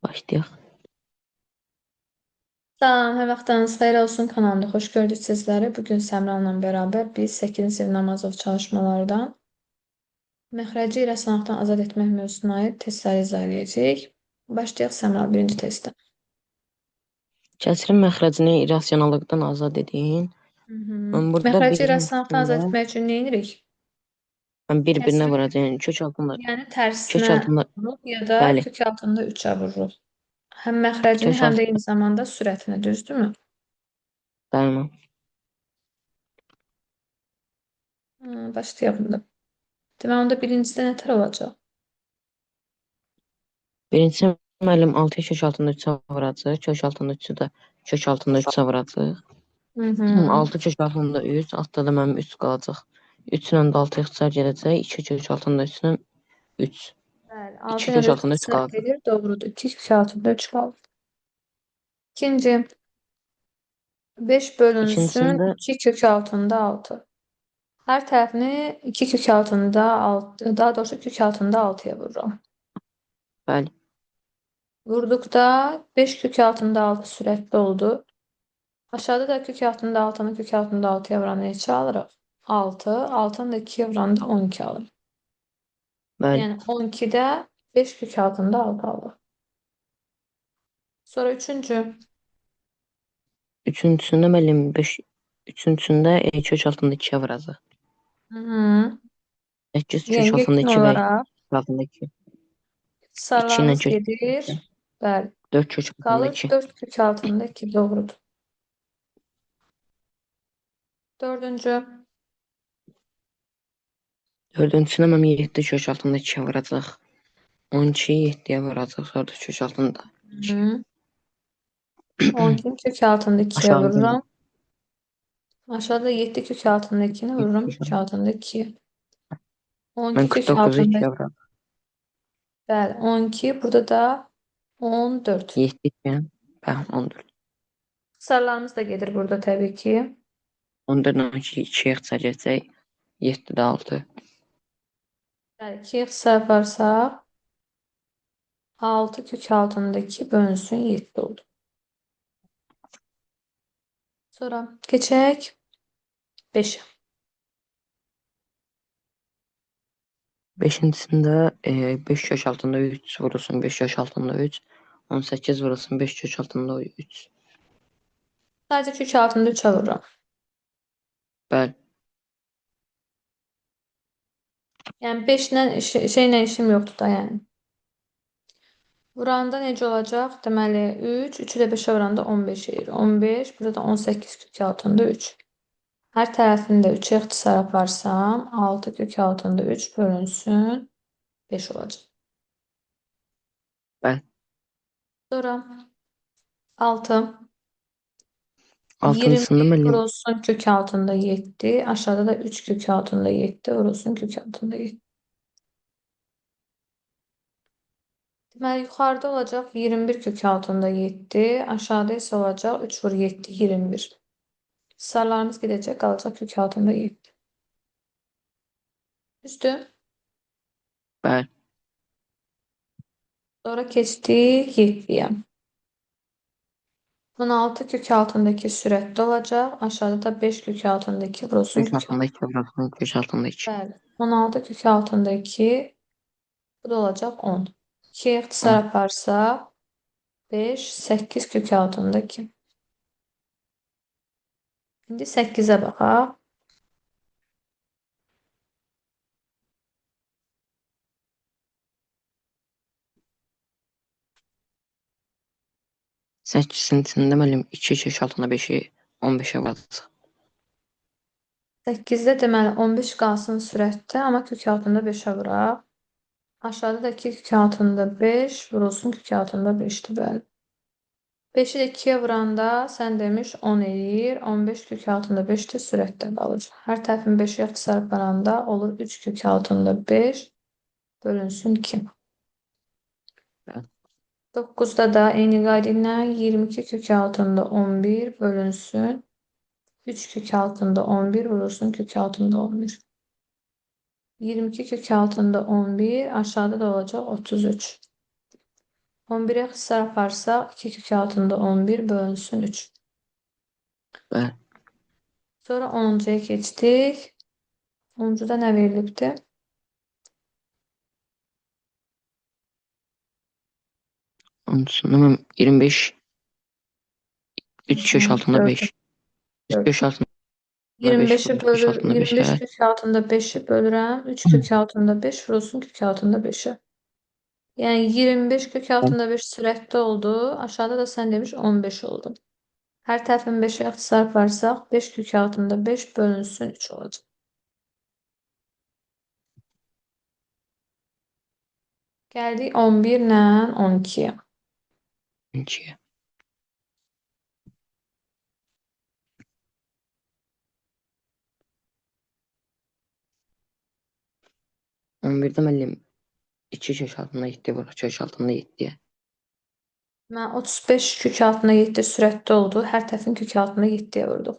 Başlayaq. Salam, hər vaxtınız xeyir olsun kanalımda. Xoş gördük sizləri. Bugün Səmranla bərabər biz 8-ci sinif Namazov çalışmalardan məxrəci ilə sınaqdan azad etmək mövzusuna aid testləri izah edəcəyik. Başlayaq Səmra birinci testdən. Kəsrin məxrəcini irrasionallıqdan azad edin. Burada Məxrəci ilə sınaqdan birincisində azad etmək üçün nə edirik? mən bir-birinə Kəsri, vuracağım. yəni Kök tərsinə altında, vururuq ya da bəli, kök altında 3-ə vururuq. Həm məxrəcini, kök həm də altında, eyni zamanda sürətini, düzdürmü? bəli. Başlayaq bunda. Demək, onda birincidə nətər olacaq? Birincisi müəllim 6-ya kök altında 3-ə vuracaq. Kök altında 3-ü də kök altında 3-ə vuracaq. Hı hı. 6 kök altında 3, altda da mənim 3 qalacaq. 3 ilə də 6 ixtisar gedəcək. 2 kök altında 3-dən 3. Bəli, 2 6 ilə kök də 3 altında 3 ixtisar qalacaq. gedir, doğrudur. 2 kök altında 3 qalır. İkinci, 5 bölünsün İkincisində 2 kök altında 6. Hər tərəfini 2 kök altında 6, daha doğrusu kök altında 6'ya vururam. bəli, Vurduqda 5 kök altında 6 sürətli oldu. Aşağıda da kök altında 6'nı kök altında 6'ya vuranda neçə alırıq? 6. 6'nı da 2'ye vuranda 12 alırıq. bəli. Yəni 12'də 5 kök altında 6 alırıq. Sonra üçüncü. Üçüncüsündə müəllim 5, üçüncüsündə kök altında 2-yə vuracaq. Hı -hı. 8 kök Yəni altında yekun 2 və olaraq kök altında 2. 2 ilə ixtisarlarımız kök altında gedir. 2. Bəli. 4 kök altında Qalır 2. 4 kök altında 2. Doğrudur. Dördüncü. Dördüncüsünə mən 7 kök altında 2-yə vuracaq. 12-yi 7-yə vuracaq. Sonra da kök altında 2. Hı. 12'nin kök altında 2'ye Aşağıda vururum. Aşağıda 7 kök altında 2'ni 7 vururum kök kök altında. altında 2'ye. Mən 12 kök 49-u altında 2-yə vuracaq. bəli 12. Burada da 14. 7 2-yə. Bəli, 14. Sarılarımız da gedir burada tabii ki. 14 ilə 2-yə ixtisar gedəcək. 7 də 6. Bəli 2'ye ixtisar varsa 6 kök altındaki bölünsün 7 oldu. Sonra geçək 5'e. 5-incisində 5 kök altında 3 vurulsun 5 kök altında 3. 18 vurulsun 5 kök altında 3. Sadece kök altında 3'e vururum. Bəli, Yani 5 ilə şeylə işim yoxdur da yəni. Vuranda necə olacaq? Deməli 3, 3'ü də 5'ə vuranda 15 edir. 15, burada da 18 kök altında 3. Hər tərəfində 3'ə ixtisar aparsam 6 kök altında 3 bölünsün 5 olacaq. bəli. Sonra 6, 6-cısında 20 müəllim vurulsun kök altında 7. Aşağıda da 3 kök altında 7 vurulsun kök altında 7. Deməli yuxarıda olacaq 21 kök altında 7. Aşağıda isə olacaq 3 vur 7, 21. Sarılarımız gedəcək, qalacaq kök altında 7. Düzdür. bəli. Sonra keçdik 7'ye. 16 kök altındaki sürətli olacaq. Aşağıda da 5 kök altındaki vurulsun Kök kök altında. altında 2 vurulsun kök altında 2. Bəli. 16 kök altındaki bu da olacaq 10. 2'ye ixtisar 10. aparsa 5, 8 kök altındaki. İndi 8'e baxaq. 8-incisində müəllim 2 kök altında 5-i 15-ə vuracaq. 8'de deməli 15 qalsın sürətdə, amma kök altında 5'ə vuraq. Aşağıda da 2 kök altında 5 vurulsun kök altında 5'dir bəli. 5'i də 2'yə vuranda sən demiş 10 eləyir. 15 kök altında 5 də sürətdə qalır. Hər tərəfin 5'ə ixtisar aparanda olur 3 kök altında 5 bölünsün 2. Bəli. 9'da da eyni qayda ilə 22 kök altında 11 bölünsün 3 kök altında 11 vurulsun kök altında 11. 22 kök altında 11 aşağıda da olacak 33. 11'e ixtisar aparsaq 2 kök altında 11 bölünsün 3. Bəli. Sonra 10-cuya keçdik. 10-cuda nə verilibdi? 10-cusunda mən 25 3 kök altında 5. 3 kök Gördüm. altında 5 25'i vurulur. Kök bölür. altında 5 25 hə. kök altında 5'i bölürəm. 3 kök altında 5 vurulsun kök altında 5'e. Yani 25 kök altında 5 sürətdə oldu. Aşağıda da sen demiş 15 oldu. Her tərəfin 5'e ixtisar aparsaq 5 kök altında 5 bölünsün 3 olacaq. Gəldik 11 ilə 12'ye. 2'ye. 11'də müəllim 2 kök altında 7 vurur. Kök altında 7'ye. Mən 35 kök altında 7 sürətdə oldu. Hər tərəfin kök altında 7'ye vurduq.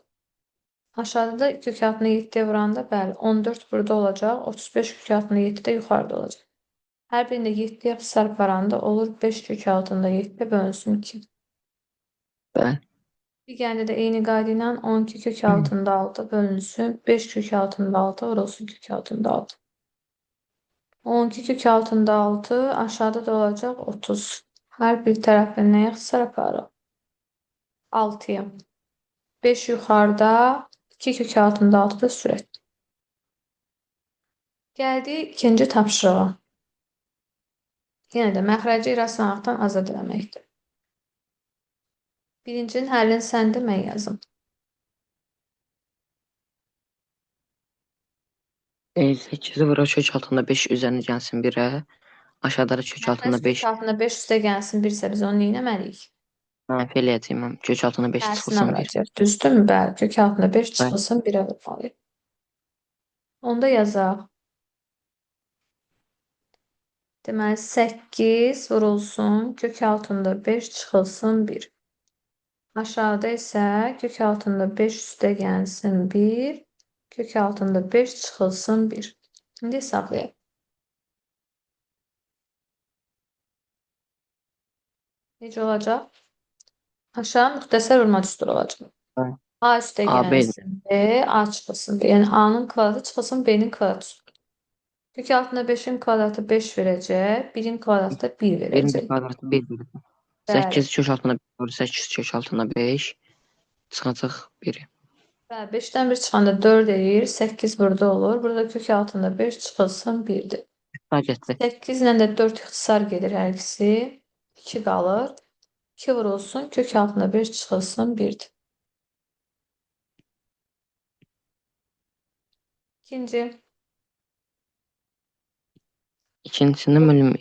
Aşağıda da kök altında 7'ye vuranda bəli 14 burada olacaq. 35 kök altında 7 də yuxarıda olacaq. Hər birində 7'ye ixtisar aparanda olur 5 kök altında 7 bölünsün 2. Bəli. Digərində də eyni qayda ilə 12 kök altında 6 bölünsün 5 kök altında 6 vurulsun kök altında 6. 12 kök altında 6 aşağıda da olacaq 30. Hər bir tərəfin nəyə ixtisar aparır? 6'ya. 5 yuxarıda 2 kök altında 6 da sürət. Gəldik ikinci tapşırığa. Yenə də məxrəci irrasionallıqdan azad eləməkdir. Birincinin həllini sən də mən yazım. 8'i vurur. Kök altında 5 üzərinə gəlsin 1'ə. Aşağıda da kök altında Məxrəc kök 5 altında 5 üstə gəlsin 1 isə biz onu neynəməliyik? mənfi eləyəcəyim. Kök altında 5 Tərsinə çıxılsın 1. vuracaq. Düzdürmü? Bəli. Kök altında 5 Bəli. çıxılsın 1'ə vurmalıyıq. Onda yazaq. Deməli 8 vurulsun kök altında 5 çıxılsın 1. Aşağıda isə kök altında 5 üstə gəlsin 1. Kök altında 5 çıxılsın 1. İndi hesablayaq. Necə olacaq? Aşağı müxtəsər vurma düsturu olacaq. Bəli. A üstə A, B. gəlsin B, A çıxılsın B. Yəni A'nın kvadratı çıxılsın B'nin kvadratı. Kök altında 5'in kvadratı 5 verəcək. 1'in kvadratı da 1 1'in verəcək. kvadratı 1 vurur. Bəli. 8 kök altında 5 vurur. 8 kök altında 5. Çıxacaq 1'i. Bəli, 5'dən 1 çıxanda 4 eləyir. 8 burada olur. Burada kök altında 5 çıxılsın 1'dir. Fəaliyyətli. 8 ilə də 4 ixtisar gedir hər ikisi. 2 qalır. 2 vurulsun. Kök altında 5 çıxılsın 1'dir. İkinci. İkincisində müəllim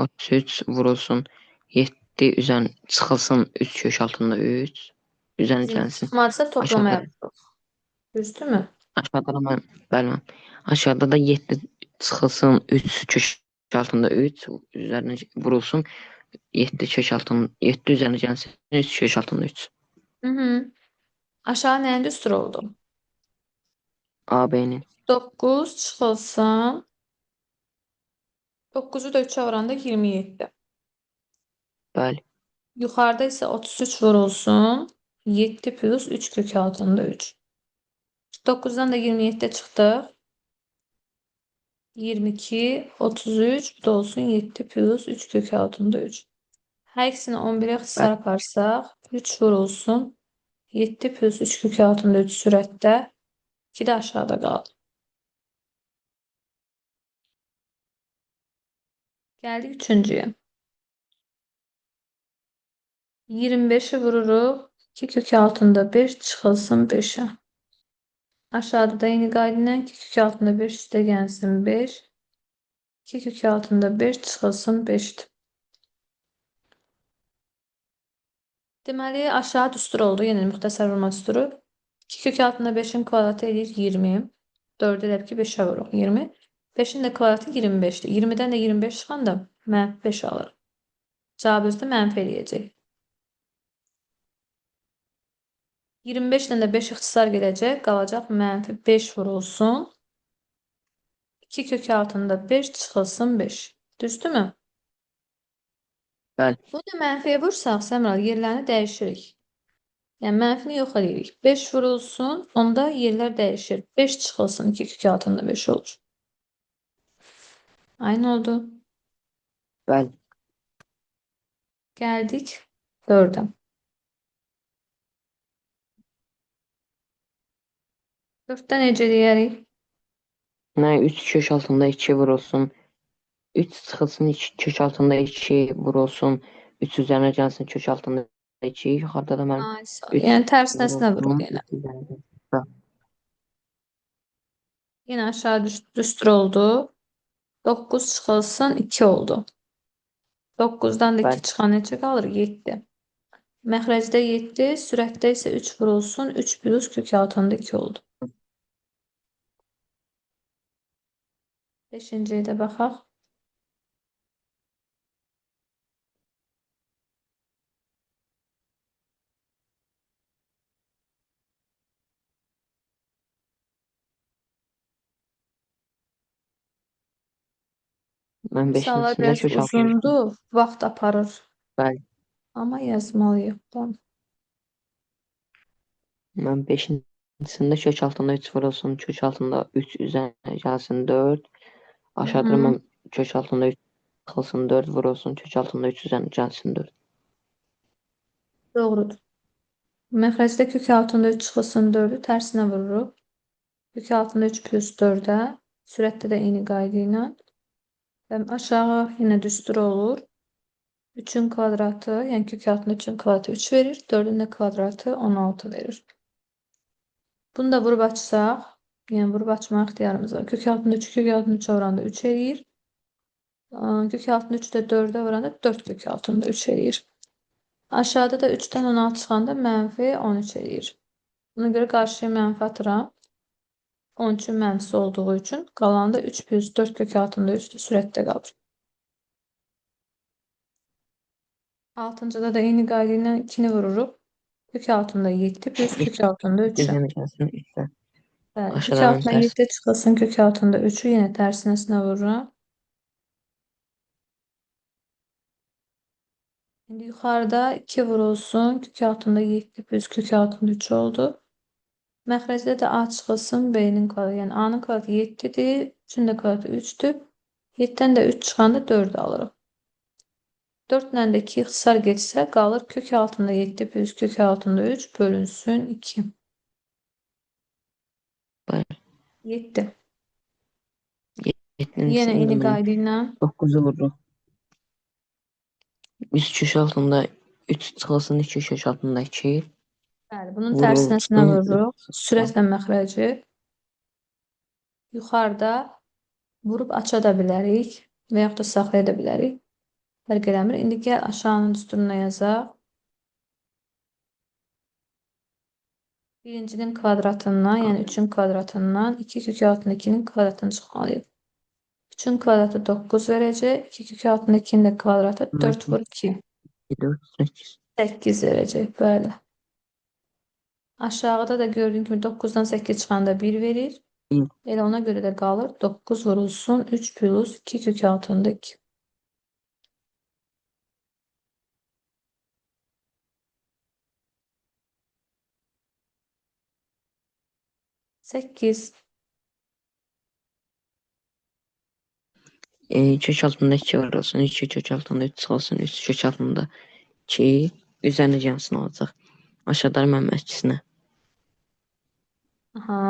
33 vurulsun. 7 üzərin çıxılsın 3 kök altında 3. Üzərinə Bizim gəlsin. çıxmazsa toplama Aşağıda, yapırıq. Düzdürmü? aşağıda da mən, bəli mən. Aşağıda da 7 çıxılsın 3 kök altında 3. Üzərinə vurulsun. 7 kök altında 7 üzərinə gəlsin 3 kök altında 3. Hı hı. Aşağı nəyin düstur oldu? AB'nin. 9 çıxılsın. 9'u da 3'e oranda 27. Bəli. Yuxarıda isə 33 vurulsun. 7 plus 3 kök altında 3. 9'dan da 27 çıxdıq. 22, 33, bu da olsun 7 plus 3 kök altında 3. Hər ikisini 11'e ixtisar aparsaq 3 vurulsun. 7 plus 3 kök altında 3 sürətdə. 2 də aşağıda qaldı. Gəldik üçüncüyə. 25'i vururuq. 2 kök altında 5 çıxılsın 5'e. Aşağıda da yeni qayda 2 kök altında 5 üstə gəlsin 5. 2 kök altında 5 çıxılsın 5'dir. Deməli aşağı düstur oldu. Yenə müxtəsər vurma düsturu. 2 kök altında 5'in kvadratı eləyir 20. 4 edəb ki 5'ə vuruq 20. 5'in də kvadratı 25'dir. 20'dən də 25 çıxanda mənfi 5 alır. Cavab özdə mənfi eləyəcək. 25'dən də 5 ixtisar gedəcək. Qalacaq mənfi 5 vurulsun. 2 kök altında 5 çıxılsın 5. Düzdürmü? Bəli. Bunu mənfiyə vursaq, Səmral, yerlərini dəyişirik. Yəni mənfini yox edirik. 5 vurulsun, onda yerlər dəyişir. 5 çıxılsın, 2 kök altında 5 olur. Aynı oldu. Bəli. Gəldik 4-ə. 4-də necə deyərik? Nə 3 kök altında 2 vurulsun. 3 çıxılsın 2 kök altında 2 vurulsun. 3 üzərinə gəlsin kök altında 2. Yuxarıda da mən Ay, sağ ol. 3 Yəni tərsinəsinə vuruq vurulsun. yenə. 3 üzərinə gəlsin. Yenə aşağı düstur oldu. 9 çıxılsın 2 oldu. 9-dan da 2 Bəli. çıxan necə qalır? 7. Məxrəcdə 7, sürətdə isə 3 vurulsun. 3 plus kök altında 2 oldu. 5-ciyə də baxaq. Mən Misallar 5-incisində biraz kök altında. uzundur, vaxt aparır. Bəli. Amma yazmalıyıq. Tamam. Mən 5-incisində kök altında 3 vurulsun. Kök altında 3 üzərinə gəlsin 4. Aşağıda Hı-hı. mən kök altında 3 çıxılsın 4 vurulsun. Kök altında 3 üzərinə gəlsin 4. Doğrudur. Məxrəcdə kök altında 3 çıxılsın 4-ü tərsinə vururuq. Kök altında 3 plus 4-ə. Sürətdə də eyni qayda ilə. Və aşağı yenə düstur olur. 3'ün kvadratı, yəni kök altında 3'ün kvadratı 3 verir. 4'ün də kvadratı 16 verir. Bunu da vurub açsaq, yəni vurub açmaq ixtiyarımız var. Kök altında 3, kök altında 3 oranında 3 eləyir. Kök altında 3 də 4'ə oranında 4 kök altında 3 eləyir. Aşağıda da 3'dən 16 çıxanda mənfi 13 eləyir. Buna görə qarşıya mənfi atıram. 13'ün mənfisi olduğu üçün qalan da 3 plus 4 kök altında 3 də sürətdə qalır. 6-cıda da eyni qayda ilə 2'ni vururuq. Kök altında 7 plus kök altında 3'ü. Üzərinə gəlsin 3'də. Bəli, kök Aşağıda mən altında tərs. 7 çıxılsın, kök altında 3'ü yenə tərsinəsinə vururam. İndi yuxarıda 2 vurulsun, kök altında 7 plus kök altında 3 oldu. Məxrəcdə də A çıxılsın, B-nin kvadratı. Yəni A-nın kvadratı 7-dir, 3-ün də kvadratı 3-dür. 7-dən də 3 çıxanda 4 alırıq. 4 ilə də 2 ixtisar geçsə qalır kök altında 7 plus kök altında 3 bölünsün 2. Bəli. 7. 7-nin Yenə eyni içində qayda ilə 9'u vururuq. 3 kök altında 3 çıxılsın 2 kök altında 2. bəli, bunun tərsinəsinə Vurulsun. vururuq. Sürətlə məxrəci. Yuxarıda vurub aça da bilərik və yaxud da saxlaya da bilərik. Fərq eləmir. İndi gəl aşağının düsturuna yazaq. Birincinin kvadratından, yəni 3'ün kvadratından 2 kök altında 2'nin kvadratını çıxmalıyıq. 3'ün kvadratı 9 verəcək. 2 kök altında 2'nin də kvadratı 4 vur 2. 4, 8. 8 verəcək. Bəli. Aşağıda da gördüyün kimi 9'dan 8 çıxanda 1 verir. Elə ona görə də qalır 9 vurulsun 3 plus 2 kök altında 2. 8. Kök altında 2 vurulsun. 2 kök altında 3 çıxılsın. 3 kök altında 2. Üzərinə gəlsin olacaq. Aşağıda mən məhkisinə. Aha.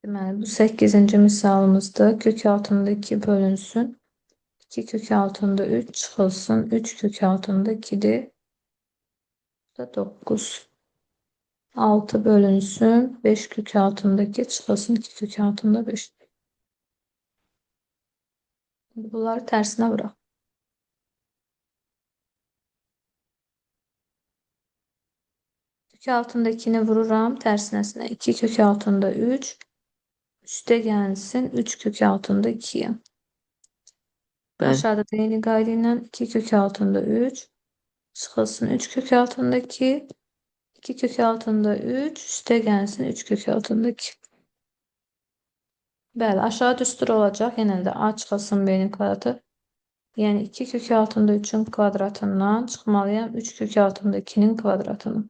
Deməli, bu 8-ci misalımızdır. Kök altında 2 bölünsün. 2 kök altında 3 çıxılsın. 3 kök altında 2'dir. Bu da 9. 6 bölünsün. 5 kök altındaki çıxılsın. 2 kök altında 5. Bunları tərsinə vuraq. Kök altındakini vururam. Tərsinəsinə 2 kök altında 3. Üste gəlsin 3 kök altında 2'ye. Bəli. Aşağıda da yeni qayda ilə 2 kök altında 3. Çıxılsın 3 kök altında 2. 2 kök altında 3. Üste gəlsin 3 kök altında 2. Bəli, aşağı düstur olacaq. Yenə də A çıxılsın B'nin kvadratı. Yəni 2 kök altında 3'ün kvadratından çıxmalıyam 3 kök altında 2'nin kvadratını.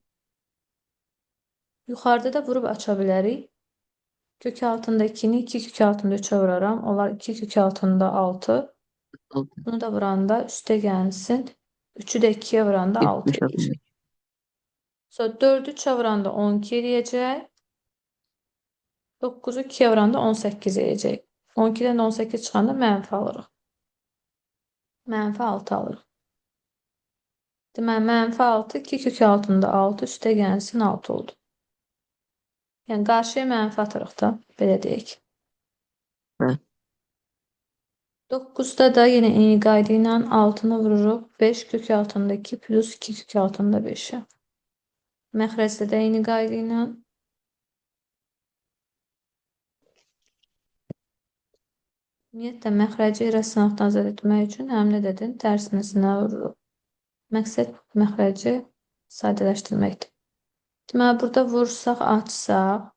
Yuxarıda da vurub aça bilərik. Kök altında 2'ni 2 kök altında 3'e vuraram. Onlar 2 kök altında 6. Bunu da vuranda üstə gəlsin. 3'ü də 2'ye vuranda 6 75 eləyir. altında. Sonra 4'ü 3'e vuranda 12 eləyəcək. 9'u 2'ye vuranda 18 eləyəcək. 12'dən 18 çıxanda mənfi alırıq. Mənfi 6 alırıq. Deməli, mənfi 6 2 kök altında 6 üstə gəlsin 6 oldu. Yəni qarşıya mənfi atırıq da, belə deyək. Hə. 9'da da yine eyni qayda ilə 6'nı vururuq. 5 kök altında 2 plus 2 kök altında 5'e. Məxrəcdə də eyni qayda ilə. Ümumiyyətlə, məxrəci rəsnaqdan azad etmək üçün həm nə dedin? Tərsinəsinə vururuq. Məqsəd məxrəci sadələşdirməkdir. Deməli, burada vursaq, açsaq,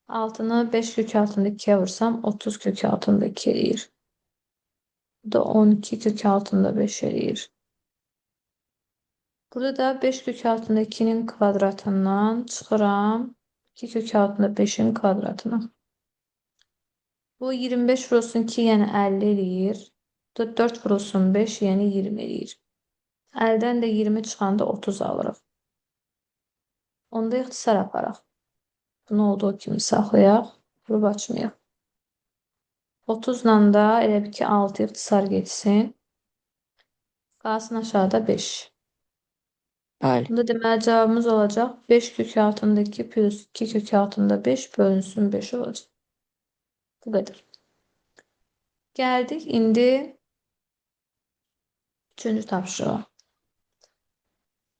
6'nı 5 kök altında 2'ye vursam 30 kök altında 2 eləyir. Bu da 12 kök altında 5 eləyir. Burada da 5 kök altında 2'nin kvadratından çıxıram 2 kök altında 5'in kvadratına. Bu 25 vurulsun 2 yəni 50 eləyir. Bu da 4 vurulsun 5 yəni 20 eləyir. 50'dən də 20 çıxanda 30 alırıq. Onda ixtisar aparaq. Bunu olduğu kimi saxlayaq. Vurub açmayaq. 30'la da elə bir ki 6 ixtisar geçsin. Qalsın aşağıda 5. Bəli. Bunda deməli cavabımız olacaq 5 kök altında 2 plus 2 kök altında 5 bölünsün 5 olacaq. Bu qədər. Gəldik indi 3-cü tapşırığa.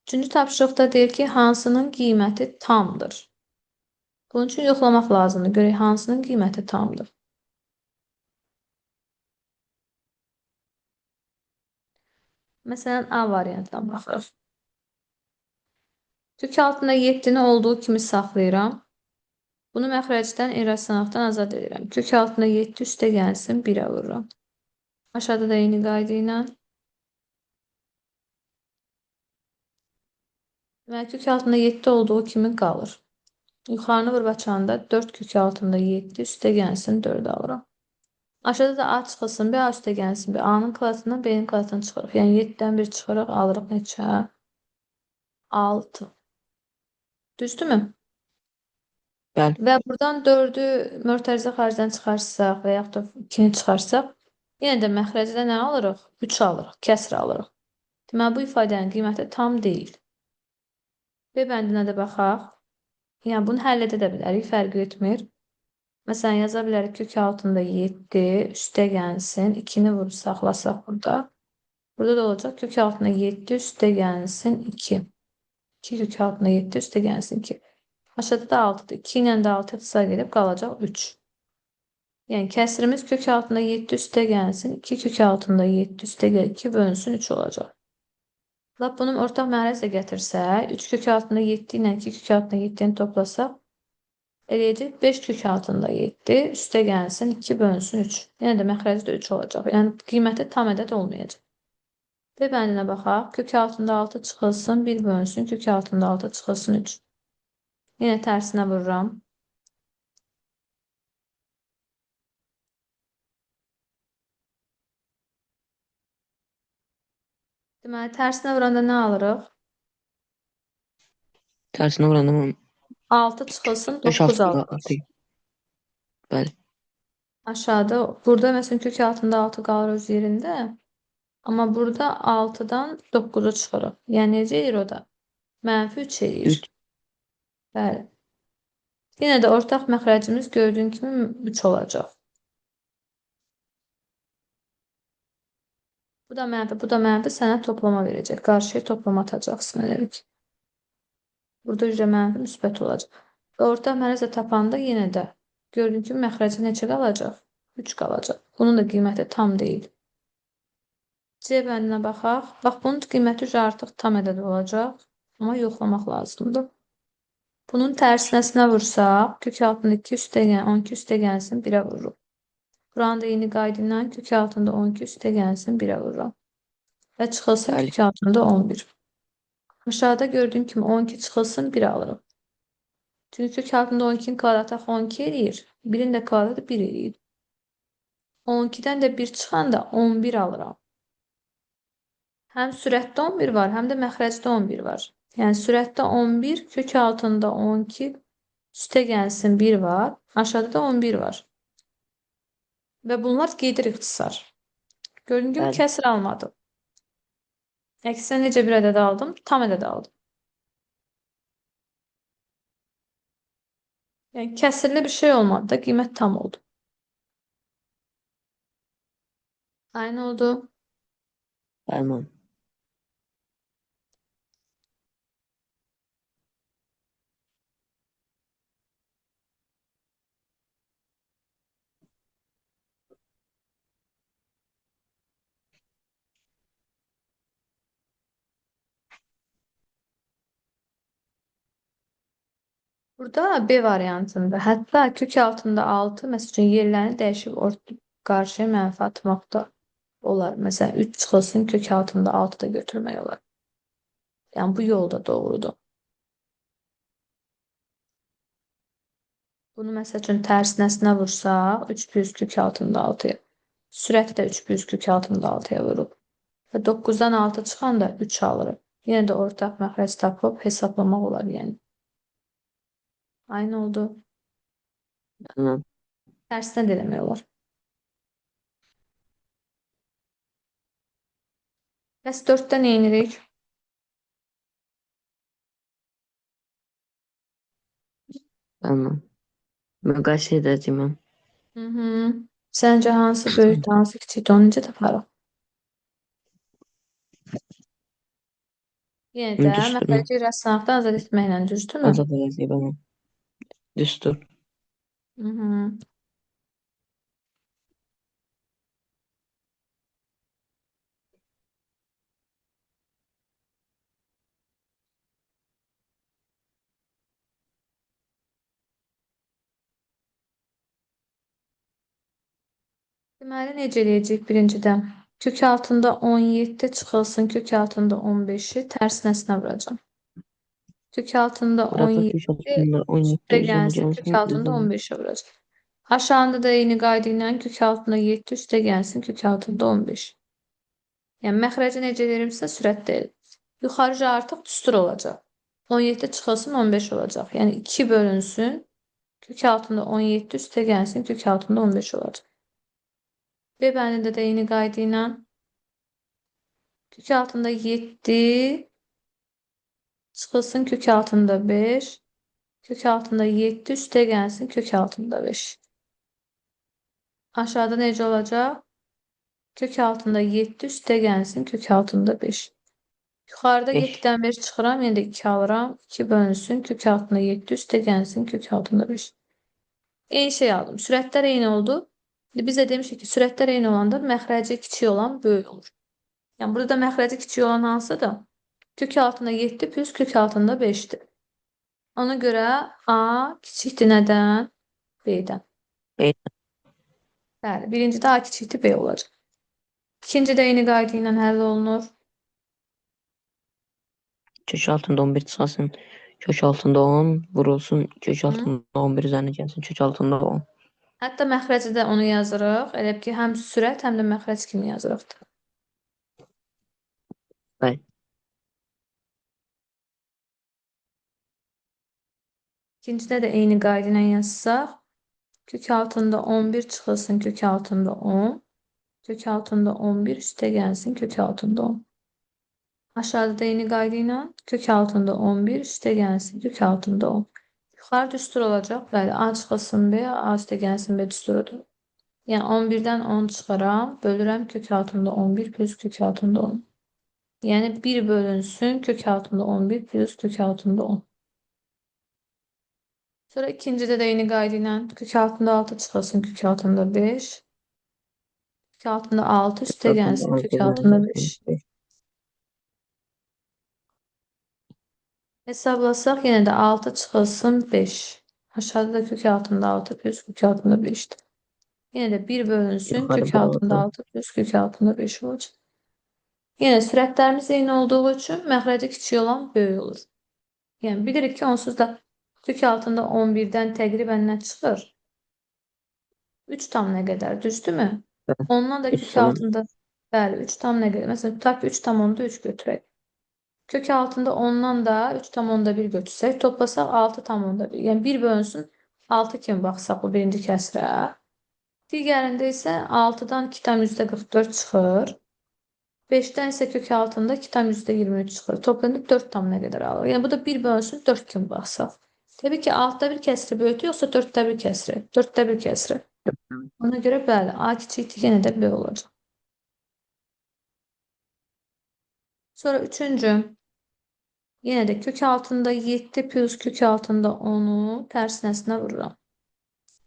3-cü tapşırıqda deyir ki, hansının qiyməti tamdır? Bunun üçün yoxlamaq lazımdır. Görək hansının qiyməti tamdır. Məsələn, A variantına baxırıq. Kök altında 7'ni olduğu kimi saxlayıram. Bunu məxrəcdən irrasionaldan azad edirəm. Kök altında 7 üstə gəlsin 1'ə vururam. Aşağıda da eyni qayda ilə. Deməli, kök altında 7 olduğu kimi qalır. Yuxarını vurub açanda 4 kök altında 7 üstə gəlsin 4 alıram. Aşağıda da A çıxılsın, B A üstə gəlsin. B A'nın kvadratından B'nin kvadratını çıxırıq. Yəni 7'dən 1 çıxırıq, alırıq neçə? 6. Düzdürmü? Bəli. Və buradan 4'ü mötərizə xaricdən çıxarsaq və yaxud da 2'ni çıxarsaq, yenə də məxrəcdə nə alırıq? 3 alırıq, kəsr alırıq. Deməli, bu ifadənin qiyməti tam deyil. B bəndinə də baxaq. Yəni, bunu həll edə də bilərik, fərq etmir. Məsələn, yaza bilərik kök altında 7 üstə gəlsin. 2'ni vurub saxlasaq burada. Burada da olacaq kök altında 7 üstə gəlsin 2. 2 kök altında 7 üstə gəlsin 2. Aşağıda da 6'dır. 2 ilə də 6 ixtisar gedib qalacaq 3. Yəni kəsrimiz kök altında 7 üstə gəlsin. 2 kök altında 7 üstə gəl 2 bölünsün 3 olacaq. Lap bunun ortaq məhrəzlə gətirsək, 3 kök altında 7 ilə 2 kök altında 7'ni toplasaq, eləyəcək 5 kök altında 7 üstə gəlsin 2 bölünsün 3. Yenə də məxrəci də 3 olacaq. Yəni qiyməti tam ədəd olmayacaq. B bəndinə baxaq. Kök altında 6 çıxılsın 1 bölünsün kök altında 6 çıxılsın 3. Yenə tərsinə vururam. Deməli, tərsinə vuranda nə alırıq? Tərsinə vuranda 6 çıxılsın 5 9 altında alırıq. 6. Bəli. Aşağıda, burada məsələn kök altında 6 qalır öz yerində. Amma burada 6'dan 9'a çıxırıq. Yəni necə edir o da? Mənfi 3 eləyir. 3. Bəli. Yenə də ortaq məxrəcimiz gördüyün kimi 3 olacaq. Bu da mənfi, bu da mənfi sənə toplama verəcək. Qarşıya toplama atacaqsın elə bil ki. Burada üzrə mənfi müsbət olacaq. Və ortaq məxrəclə tapanda yenə də gördüyün kimi məxrəci neçə qalacaq? 3 qalacaq. Bunun da qiyməti tam deyil. C bəndinə baxaq. Bax, bunun qiyməti üzrə artıq tam ədəd olacaq. Amma yoxlamaq lazımdır. Bunun tərsinəsinə vursaq, kök altında 2 üstəgən 12 üstəgənsin 1'ə vururuq. Buranın da yeni qaydından kök altında 12 üstəgənsin 1'ə vururam. Və çıxılsın Bəli. kök altında 11. Aşağıda gördüyüm kimi 12 çıxılsın 1 alırım. Çünki kök altında 12'nin kvadratı axı 12 eləyir. 1'in də kvadratı 1 eləyir. 12'dən də 1 çıxanda 11 alıram. Həm sürətdə 11 var, həm də məxrəcdə 11 var. Yəni sürətdə 11, kök altında 12, üstə gəlsin 1 var, aşağıda da 11 var. Və bunlar gedir ixtisar. Gördüyün kimi Bəli. kəsir almadım. Əksinə necə bir ədəd aldım? Tam ədəd aldım. Yəni kəsirli bir şey olmadı da qiymət tam oldu. Aynı oldu. Tamam. Burada B variantında hətta kök altında 6 məsəl üçün yerlərini dəyişib qarşıya mənfi atmaq da olar. Məsələn 3 çıxılsın kök altında 6 da götürmək olar. Yəni bu yolda doğrudur. Bunu məsəl üçün tərsinəsinə vursaq 3 plus kök altında 6'ya. Sürət də 3 plus kök altında 6'ya vurub. Və 9'dan 6 çıxanda 3 alırıq. Yenə də ortaq məxrəc tapıb hesablamaq olar yəni. Aynı oldu. Tamam. Tərsinə də eləmək olar. Bəs 4'də nə edirik? Tamam. Müqayisə edəcəyim mən. Səncə hansı böyükdür, hansı kiçikdir, onu necə taparıq? Yenə də Düzdür. məxrəci rəssamlıqdan azad etməklə düzdürmü? Azad edəcəyim mən. Düzdür. Hı -hı. Deməli, necə eləyəcək birincidən? Kök altında 17 çıxılsın, kök altında 15'i tərsinəsinə vuracağım. Kök altında Burada 17 kök altında 17 üstə üzərinə gəlsin, kök gəlsin. altında 15'e vuracağım. Aşağında da eyni qayda ilə kök altında 7 üstə gəlsin, kök altında 15. Yəni məxrəci necə verimsə sürət deyil. Yuxarıca artıq düstur olacaq. 17 çıxılsın 15 olacaq. Yəni 2 bölünsün. Kök altında 17 üstə gəlsin, kök altında 15 olacaq. B bəndində də eyni qayda ilə kök altında 7 çıxılsın, kök altında 5. Kök altında 7 üstə gəlsin, kök altında 5. Aşağıda necə olacaq? Kök altında 7 üstə gəlsin, kök altında 5. Yuxarıda 5. 7'dən 1 çıxıram, yenə də 2 alıram. 2 bölünsün, kök altında 7 üstə gəlsin, kök altında 5. Eyni şey aldım. Sürətlər eyni oldu. Biz də demişik ki, sürətlər eyni olanda məxrəci kiçik olan böyük olur. Yəni burada məxrəci kiçik olan hansıdır? Kök altında 7 plus kök altında 5'dir. Ona görə A kiçikdir nədən? B'dən. B. Bəli, birinci A kiçikdir B olacaq. İkinci də eyni qayda ilə həll olunur. Kök altında 11 çıxasın. Kök altında 10 vurulsun. Kök altında 11 üzərinə gəlsin. Kök altında 10. Hətta məxrəci də onu yazırıq. Elə ki, həm sürət, həm də məxrəc kimi yazırıq. Bəli. İkincidə də eyni qayda ilə yazsaq, kök altında 11 çıxılsın, kök altında 10. Kök altında 11 üstə gəlsin, kök altında 10. Aşağıda da eyni qayda ilə kök altında 11 üstə gəlsin, kök altında 10. Yuxarı düstur olacaq. Bəli, A çıxılsın B, A üstə gəlsin B düsturudur. Yəni 11'dən 10 çıxaram, bölürəm kök altında 11 plus kök altında 10. Yəni 1 bölünsün kök altında 11 plus kök altında 10. Sonra ikincide də eyni qayda ilə kök altında 6 çıxılsın, kök altında 5. Kök altında 6 üstə gəlsin, kök altında 5. Hesablasak yine de 6 çıxılsın 5. Aşağıda da kök altında 6 plus kök altında 5'ti. Yine de 1 bölünsün kök Yuxarıda altında 6. 6 plus kök altında 5 olacak. Yine sürətlərimiz eyni olduğu üçün məxrəci kiçik olan böyük olur. Yəni bilirik ki, onsuz da kök altında 11'dən təqribən nə çıxır? 3 tam nə qədər, düzdürmü? Ondan da 3 kök tamam. altında, bəli, 3 tam nə qədər? Məsələn, tutaq ki, 3 tam onda 3 götürək. Kök altında ondan da 3 tam onda 1 götürsək, toplasaq 6 tam onda 1. Yəni 1 bölünsün 6 kimi baxsaq bu birinci kəsrə. Digərində isə 6-dan 2 tam %44 çıxır. 5'ten ise kök altında 2 tam %23 çıxır. Toplanıp 4 tam nə qədər alır? Yəni bu da 1 bölünsün 4 kimi baxsaq. Təbii ki, altta bir kəsri böyütü yoxsa 4'də bir kəsri? 4'də bir kəsri. Ona görə bəli, A kiçikdir yenə də B olacaq. Sonra üçüncü. Yine de kök altında 7 plus kök altında 10'u tersinesine vururum.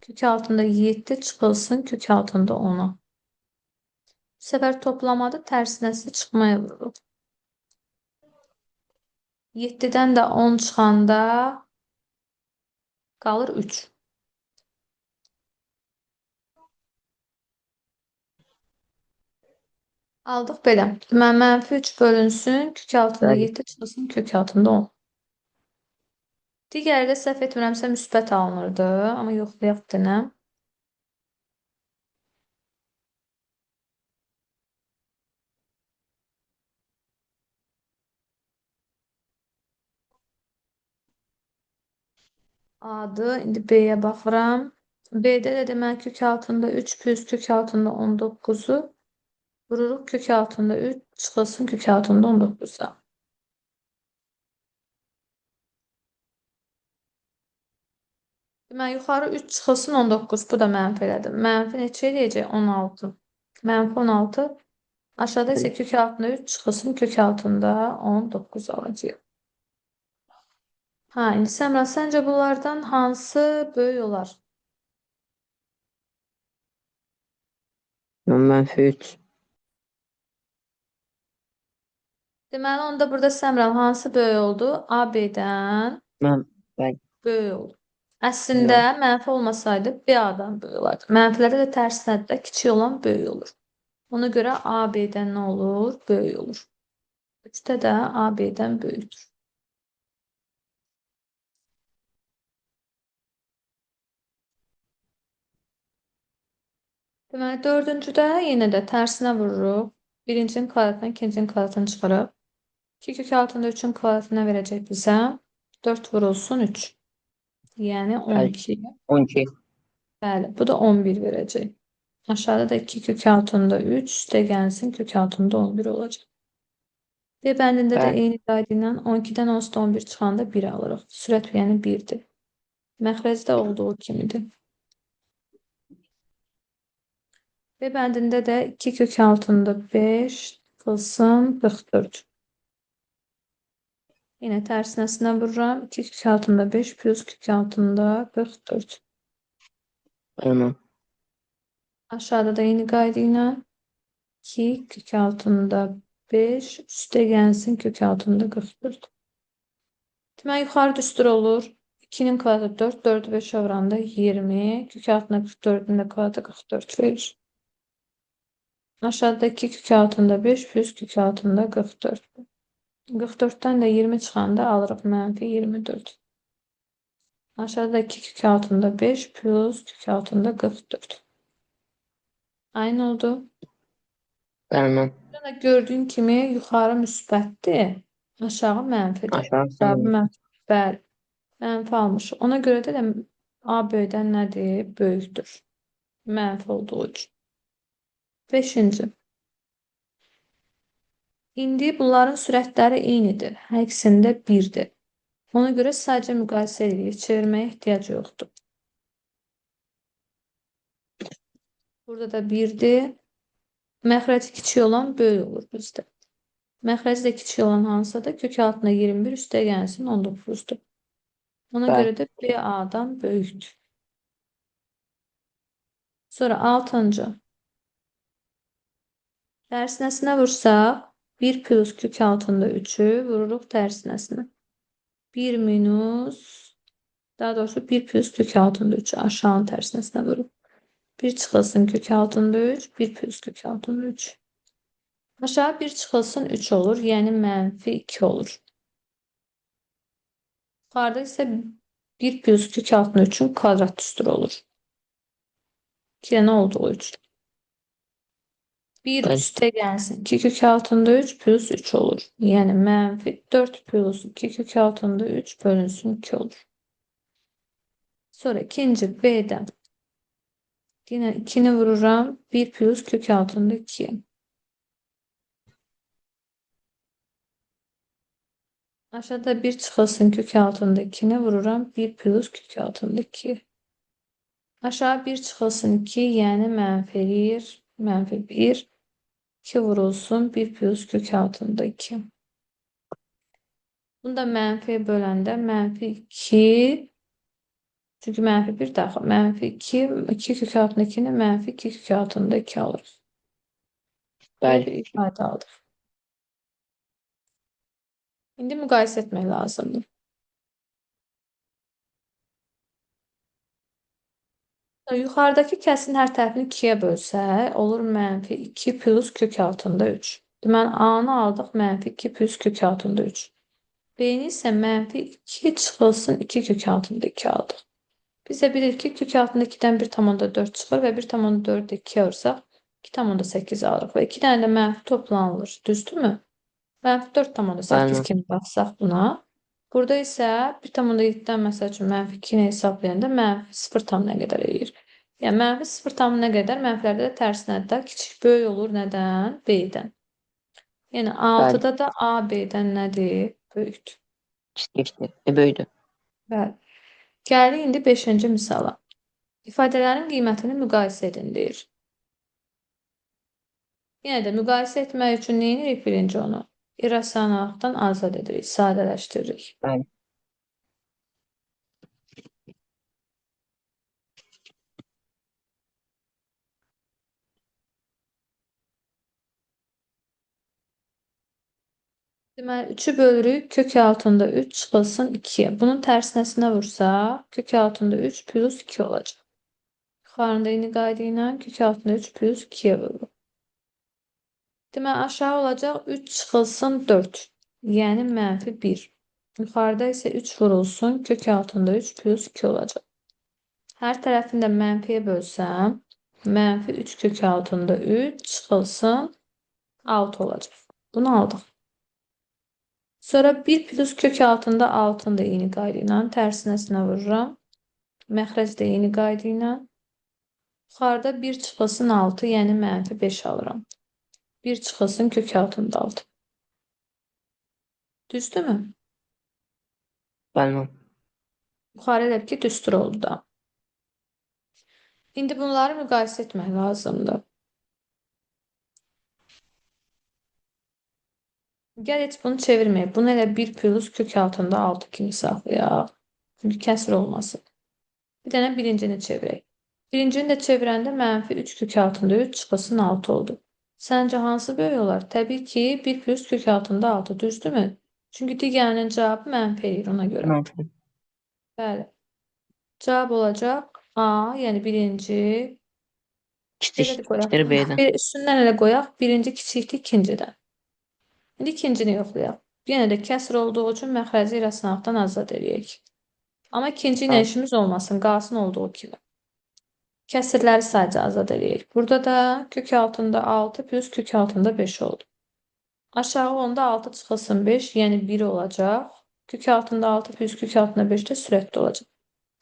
Kök altında 7 çıxılsın kök altında 10'u. Bu sefer toplamada tersinesi çıxmaya vururum. 7'den de 10 çıxanda qalır 3. Aldıq belə. Mənfi 3 bölünsün kök altında Bəli. 7 çıxılsın kök altında 10. Digəri də səhv etmirəmsə müsbət alınırdı. Amma yoxlayaq denəm. A'dır. İndi B'ye baxıram. B'də də demək kök altında 3 plus kök altında 19'u vururuq kök altında 3 çıxılsın kök altında 19'a. Demək yuxarı 3 çıxılsın 19. Bu da mənfi elədim. Mənfi neçə eləyəcək? 16. Mənfi 16. Aşağıda isə kök altında 3 çıxılsın kök altında 19 alacağıq. Ha, indi Səmra, səncə bunlardan hansı böyük olar? Mənfi 3. Deməli, onda burada Səmra hansı böyük oldu? AB'dən Bəli. böyük oldu. Belə Əslində olur. mənfi olmasaydı BA-dan böyük olardı. Mənfilərdə də tərsinədə də kiçik olan böyük olur. Ona görə AB'dən nə olur? Böyük olur. 3'te də AB'dən böyükdür. Deməli, dördüncüdə yenə də tərsinə vururuq. Birincinin kvadratını, ikincinin kvadratını çıxarıb. 2 kök altında 3'ün kvadratına verəcək bizə. 4 vurulsun 3. Yəni Bəli. 12. 12. Bəli, bu da 11 verəcək. Aşağıda da 2 kök altında 3, üstə gəlsin kök altında 11 olacaq. B bəndində də Bəli. eyni qayda ilə 12'dən onsuz da 11 çıxanda 1 alırıq. Sürət yəni 1'dir. Məxrəcdə olduğu kimidir. B bəndində də 2 kök altında 5 çıxılsın 44. Yine tersinesine vururam. 2 kök altında 5 plus kök altında 44. Tamam. Aşağıda da yeni qaydayla 2 kök altında 5 üstə gəlsin kök altında 44. Demək yuxarı düstur olur. 2'nin kvadratı 4, 4'ü 5'e vuranda 20. Kök altında 44'ün de kvadratı 44 verir. Aşağıda 2 kök altında 5 plus kök altında 44. 44'ten de 20 çıxanda alırıq mənfi 24. Aşağıda 2 kök altında 5 plus kök altında 44. Aynı oldu. Bəli. Burada da gördüyün kimi yuxarı müsbətdir, aşağı mənfidir. Aşağı Cavabı tamam. mənfi. Bəli, mənfi almış. Ona görə də A böyüdən nədir? Böyükdür. Mənfi olduğu üçün. 5-ci. İndi bunların sürətləri eynidir. Hər ikisində 1'dir. Ona görə sadəcə müqayisə edirik. Çevirməyə ehtiyac yoxdur. Burada da 1'dir. Məxrəci kiçik olan böyük olur bizdə. Məxrəci də kiçik olan hansıdır? Kök altında 21 üstə gəlsin 19'dur. Ona Bəli. görə də BA-dan böyükdür. Sonra 6-cı. Tərsinəsinə vursaq 1 plus kök altında 3'ü vururuq tərsinəsinə. 1 minus, daha doğrusu 1 plus kök altında 3 aşağının tersinesine vurup. 1 çıxılsın kök altında 3, 1 plus kök altında 3. Aşağı 1 çıxılsın 3 olur, yəni mənfi 2 olur. Yuxarıda isə 1 plus kök altında 3'ün kvadrat üstürü olur. 2'de ne oldu o 3? 1 Bəli. üste gelsin. 2 kök altında 3 plus 3 olur. Yani mənfi 4 plus 2 kök altında 3 bölünsün 2 olur. Sonra ikinci B'den yine 2'ni vururam. 1 plus kök altında 2. Aşağıda 1 çıxılsın kök altında 2'ni vururam. 1 plus kök altında 2. Aşağı 1 çıxılsın 2 yani mənfi 1. 2 vurulsun 1 plus kök altında 2. Bunu da mənfiyə böləndə mənfi 2. Çünki mənfi 1 daxil. Mənfi 2. 2 kök altında 2'ni mənfi 2 kök altında 2 alırıq. Böyle bir Bəli. ifadə aldıq. İndi müqayisə etmək lazımdır. Yuxarıdakı kəsin hər tərəfini 2'yə bölsək, olur mənfi 2 plus kök altında 3. Deməli, A-nı aldıq mənfi 2 plus kök altında 3. B-ni isə mənfi 2 çıxılsın 2 kök altında 2 aldıq. Biz də bilirik ki, kök altında 2'dən 1,4 çıxır və 1,4'ü 2'yə vursaq 2,8 alırıq və 2 dənə də mənfi toplanılır. Düzdürmü? Mənfi 4,8 Bəli. kimi baxsaq buna. Burada isə 1,7'dən məsəl üçün mənfi 2'ni hesablayanda mənfi 0 tam nə qədər eləyir? Yəni mənfi 0 tam nə qədər? Mənfilərdə də tərsinədir də kiçik böyük olur nədən? B-dən. Yəni Bəli. 6'da da A B-dən nədir? Böyükdür. Kiçikdir. Böyüdür. Bəli. Gəlirik indi 5-ci misala. İfadələrin qiymətini müqayisə edin deyir. Yenə də müqayisə etmək üçün nə edirik birinci onu? İrrasionallıqdan azad edirik, sadələşdiririk. Bəli. Deməli 3'ü bölürük, kök altında 3 çıxılsın 2'ye. Bunun tərsinəsinə vursa, kök altında 3 plus 2 olacaq. Yuxarında eyni qayda ilə kök altında 3 plus 2'ye vurulur. Deməli aşağı olacaq 3 çıxılsın 4. Yəni mənfi 1. Yuxarıda isə 3 vurulsun, kök altında 3 plus 2 olacaq. Hər tərəfini də mənfiyə bölsəm, mənfi 3 kök altında 3 çıxılsın 6 olacaq. Bunu aldıq. Sonra 1 plus kök altında 6'ını da eyni qayda ilə tərsinəsinə vururam. Məxrəc də eyni qayda ilə. Yuxarıda 1 çıxılsın 6, yəni mənfi 5 alıram. 1 çıxılsın kök altında 6. Düzdürmü? Bəli. Yuxarı elə ki, düstur oldu da. İndi bunları müqayisə etmək lazımdır. Gəl heç bunu çevirməyək. Bunu elə 1 plus kök altında 6 kimi saxlayaq. Çünki kəsr olmasın. Bir dənə birincini çevirək. Birincini də çevirəndə mənfi 3 kök altında 3 çıxılsın 6 oldu. Səncə hansı böyük olar? Təbii ki, 1 plus kök altında 6 düzdürmü? Çünki digərinin cavabı mənfi eləyir ona görə. Mənfi. Bəli. Cavab olacaq A, yəni birinci. Belə də qoyaq. Kiçikdir B-dən. Bir üstündən elə qoyaq. Birinci kiçikdir ikincidən. İndi ikincini yoxlayaq. Yenə də kəsr olduğu üçün məxrəci irrasionallıqdan azad eləyək. Amma ikinci ilə Bəli. işimiz olmasın. Qalsın olduğu kimi. Kəsrləri sadəcə azad eləyək. Burada da kök altında 6 plus kök altında 5 oldu. Aşağı onda 6 çıxılsın 5, yəni 1 olacaq. Kök altında 6 plus kök altında 5 də sürətli olacaq.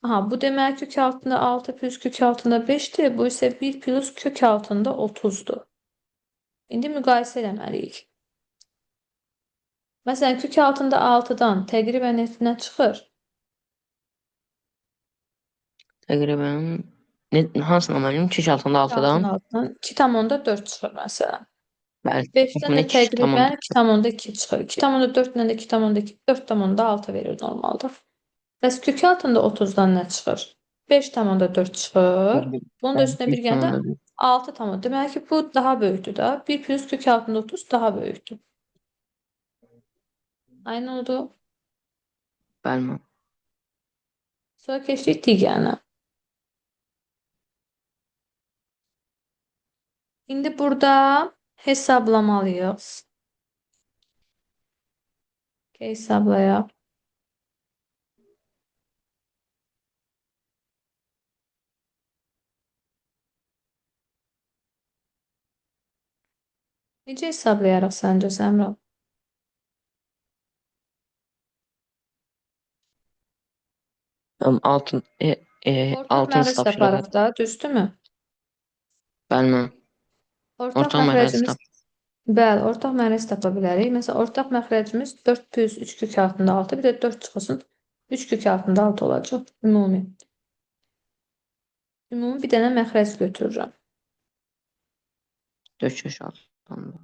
Aha, bu demək kök altında 6 plus kök altında 5'dir. Bu isə 1 plus kök altında 30'dur. İndi müqayisə eləməliyik. Məsələn, kök altında 6'dan təqribən nə çıxır? Təqribən hansını amalıyım? Kök altında Kök altında 6'dan. 6'dan 2,4 çıxır məsələn. Bəli. 5'dən də Təxminən 2 tam təqribən 2,2 çıxır. 2,4 ilə də 2,2, 4,6 verir normalda. Bəs kök altında 30'dan nə çıxır? 5,4 çıxır. Bunun da üstünə bir gəndə 6 tam. Demək ki, bu daha böyükdür da. 1 plus kök altında 30 daha böyükdür. Aynı oldu. Bəli. Sonra keçdik digərinə. İndi burada hesablamalıyıq. Hesablayaq. Necə hesablayarıq səncə Səmra? Altın Ortaq altın məxrəc tapşırıq. taparıq da, düzdürmü? Bəli. Ortaq Orta məxrəc məxrəcimiz, bəli, ortaq məxrəc tapa bilərik. Məsələn, ortaq məxrəcimiz 4 plus 3 kök altında 6, bir də 4 çıxılsın 3 kök altında 6 olacaq. Ümumi. Ümumi bir dənə məxrəc götürürəm. 4 yaş altında.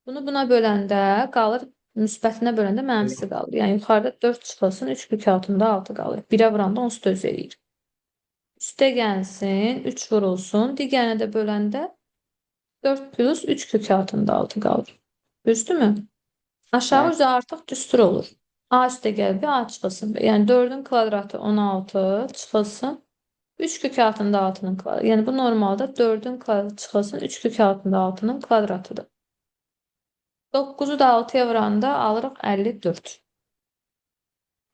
Bunu buna böləndə qalır, müsbətinə böləndə mənfisi qalır. Yəni yuxarıda 4 çıxılsın 3 kök altında 6 qalır. 1-ə vuranda onsuz da öz eləyir. Üstə gəlsin, 3 vurulsun. Digərinə də böləndə 4 plus 3 kök altında 6 qalır. Düzdürmü? Aşağı Bəli. üzə artıq düstur olur. A üstə gəl, bir A çıxılsın. Yəni 4-ün kvadratı 16 çıxılsın. 3 kök altında 6-nın kvadratı. Yəni bu normalda 4-ün kvadratı çıxılsın. 3 kök altında 6-nın kvadratıdır. 9-u da 6-ya vuranda alırıq 54.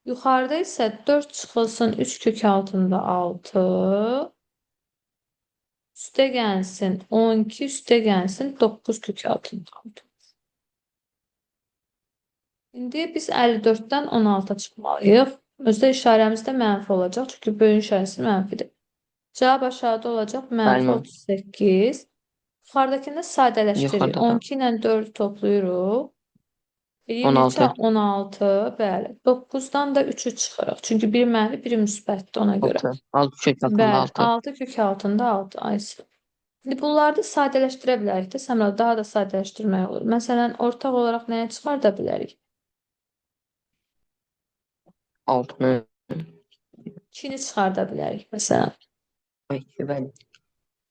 Yuxarıda isə 4 çıxılsın 3 kök altında 6. Üstə gəlsin 12, üstə gəlsin 9 kök altında 6. İndi biz 54-dən 16-a çıxmalıyıq. Özdə işarəmiz də mənfi olacaq. Çünki bölün işarəsi mənfidir. Cavab aşağıda olacaq. Mənfi Bəli. 38. Yuxarıdakını sadələşdiririk. Yuxarıda da 12 ilə 4-ü toplayırıq. Eləyir neçə? 16. 16. Bəli. 9-dan da 3-ü çıxırıq. Çünki biri mənfi, biri müsbətdir ona görə. 6. 6 kök altında Bəli. 6. 6 kök altında 6. Aysı. İndi bunları da sadələşdirə bilərik də. Səmra, daha da sadələşdirmək olur. Məsələn, ortaq olaraq nəyə çıxarda bilərik? 6'nı 2-ni çıxarda bilərik. Məsələn. bəli.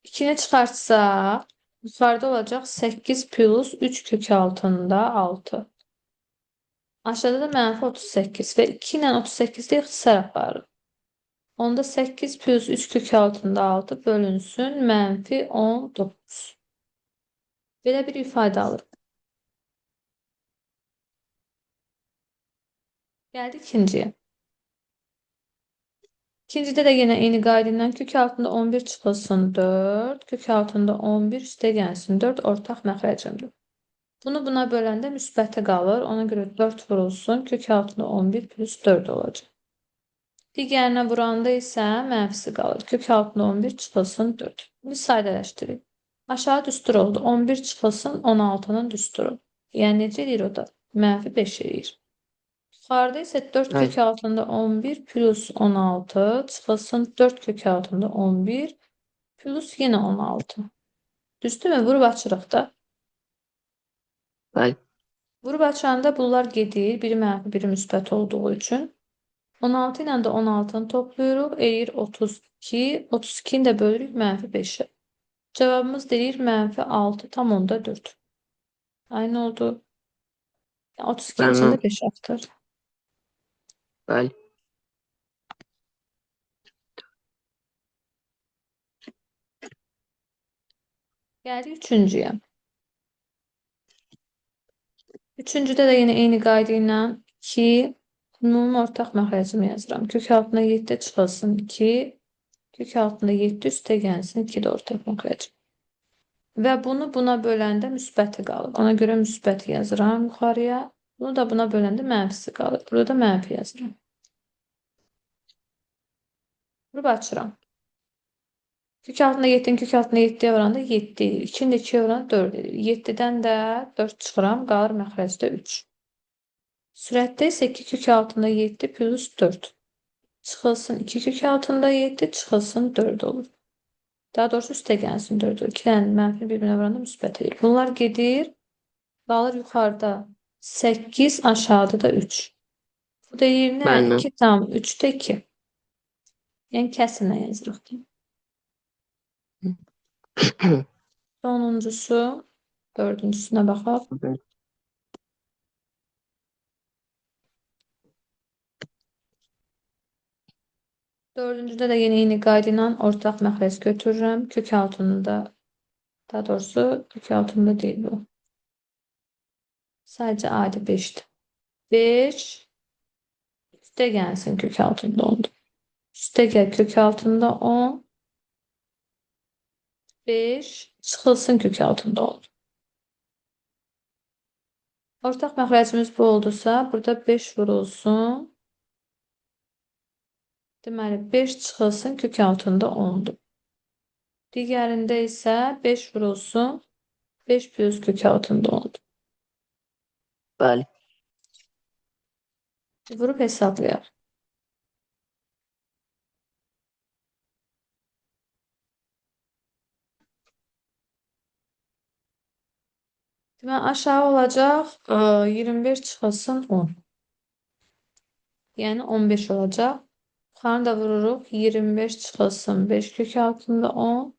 2-ni çıxartsaq, yuxarıda olacaq 8 plus 3 kök altında 6. Aşağıda da mənfi 38 və 2 ilə 38-də ixtisar aparırıq. Onda 8 plus 3 kök altında 6 bölünsün mənfi 19. Belə bir ifadə alırıq. Gəldik ikinciyə. İkincidə də yenə eyni qayda ilə kök altında 11 çıxılsın 4, kök altında 11 üstə gəlsin 4 ortaq məxrəcimdir. Bunu buna böləndə müsbəti qalır. Ona görə 4 vurulsun. Kök altında 11 plus 4 olacaq. Digərinə vuranda isə mənfisi qalır. Kök altında 11 çıxılsın 4. Bunu sadələşdirik. Aşağı düstur oldu. 11 çıxılsın 16-nın düsturu. Yəni necə eləyir o da? Mənfi 5 eləyir. Yuxarıda isə 4 kök altında 11 plus 16 çıxılsın 4 kök altında 11 plus yenə 16. Düzdürmü? Vurub açırıq da. Bəli. Vurub açanda bunlar gedir. Biri mənfi, biri müsbət olduğu üçün. 16 ilə də 16-nı toplayırıq. Eləyir 32. 32-ni də bölürük mənfi 5-ə. Cavabımız deyir mənfi 6,4. Aynı oldu. 32-nin içində 5 artır. Bəli. Gəldik üçüncüyə. Üçüncüdə də yenə eyni qayda ilə 2 ümumi ortaq məxrəcimi yazıram. Kök altına 7 çıxılsın 2. Kök altında 7 üstə gəlsin 2 də ortaq məxrəcim. Və bunu buna böləndə müsbəti qalır. Ona görə müsbət yazıram yuxarıya. Bunu da buna böləndə mənfisi qalır. Burada da mənfi yazıram. Vurub açıram. Kök altında 7-nin kök altında 7-yə vuranda 7 edir. 2-ni də 2-yə vuranda 4 edir. 7-dən də 4 çıxıram. Qalır məxrəcdə 3. Sürətdə isə 2 kök altında 7 plus 4. Çıxılsın 2 kök altında 7, çıxılsın 4 olur. Daha doğrusu üstə gəlsin 4 olur. 2 dənə mənfi bir-birinə vuranda müsbət edir. Bunlar gedir. Qalır yuxarıda 8, aşağıda da 3. Bu da yerinə Bəli. 2 tam 3-də 2. Yəni kəsinlə yazırıq. Sonuncusu, dördüncüsünə baxaq. Dördüncüdə də yine eyni qayda ilə ortaq məxrəc götürürəm. Kök altında, daha doğrusu kök altında değil bu. Sadece adi 5'ti. 5 üste gelsin kök altında 10. Üste gel kök altında 10. 5 çıxılsın kök altında 10. Ortaq məxrəcimiz bu oldusa, burada 5 vurulsun. Deməli 5 çıxılsın kök altında 10'dur. Digərində isə 5 vurulsun. 5 plus kök altında 10'dur. Bəli. Vurup hesaplayaq. Deməli aşağı olacaq 25 çıxılsın 10. Yəni 15 olacaq. Yuxarını da vururuq. 25 çıxılsın 5 kök altında 10.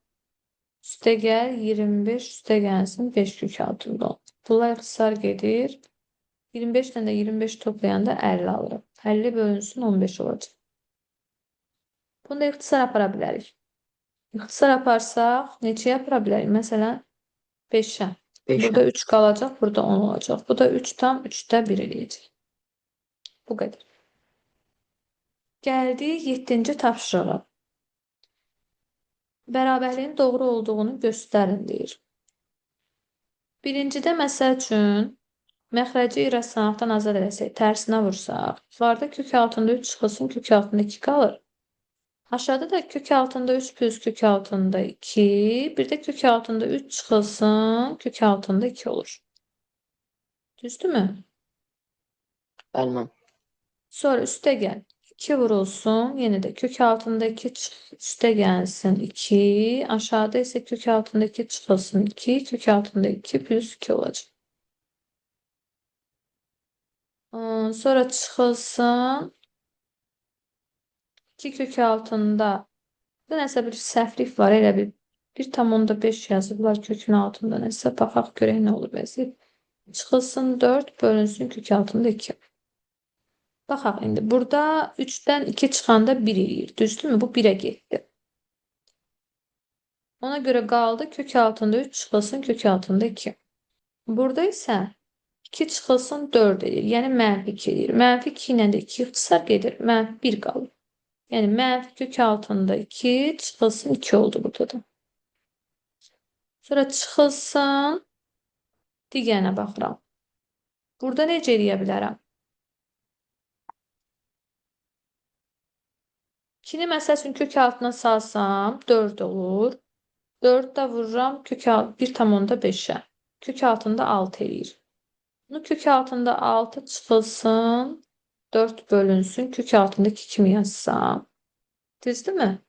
Üste gel 25 üste gelsin 5 kök altında 10. Bunlar ixtisar gedir. 25 ile de 25 toplayanda 50 alırım. 50 bölünsün 15 olacaq. Bunu da ixtisar apara bilərik. İxtisar aparsaq neçəyə apara bilərik? Məsələn 5'ə. 5'e. Burada 3 kalacak. Burada 10 olacak. Bu da 3 tam 3'te 1 eləyəcək. Bu kadar. Gəldik 7-ci tapşırığa. Bərabərliyin doğru olduğunu göstərin deyir. Birincidə məsəl üçün məxrəci irrasionallıqdan azad etsək, tərsinə vursaq, yuxarıda kök altında 3 çıxılsın, kök altında 2 qalır. Aşağıda da kök altında 3 plus kök altında 2, bir de kök altında 3 çıxılsın, kök altında 2 olur. Düzdür mü? Bəli. Sonra üste gel. 2 vurulsun. Yine de kök altındaki üste gelsin 2. Aşağıda ise kök altındaki çıkılsın 2. Kök altında 2 plus 2 olacak. Sonra çıxılsın 2 kök altında. Burada nəsə bir səhvlik var. Elə bir tam onda 5 yazıblar kökün altında. Nəsə baxaq görək nə olur vəziyyət. Çıxılsın 4 bölünsün kök altında 2. Baxaq indi. Burada 3'dən 2 çıxanda 1 eləyir. Düzdürmü? Bu 1'ə getdi. Ona göre qaldı kök altında 3 çıxılsın kök altında 2. Burada isə 2 çıxılsın 4 edir. Yəni mənfi 2 edir. Mənfi 2 ilə də 2 ixtisar gedir. Mənfi 1 qalır. Yəni mənfi kök altında 2 çıxılsın 2 oldu burada da. Sonra çıxılsın digərinə baxıram. Burada necə eləyə bilərəm? 2'ni məsəl üçün kök altına salsam 4 olur. 4 də vururam kök 1 tam onda 5'ə. Kök altında 6 eləyir. Bunu kök altında 6 çıxılsın 4 bölünsün kök altındaki kimi yazsam. Düzdür mü?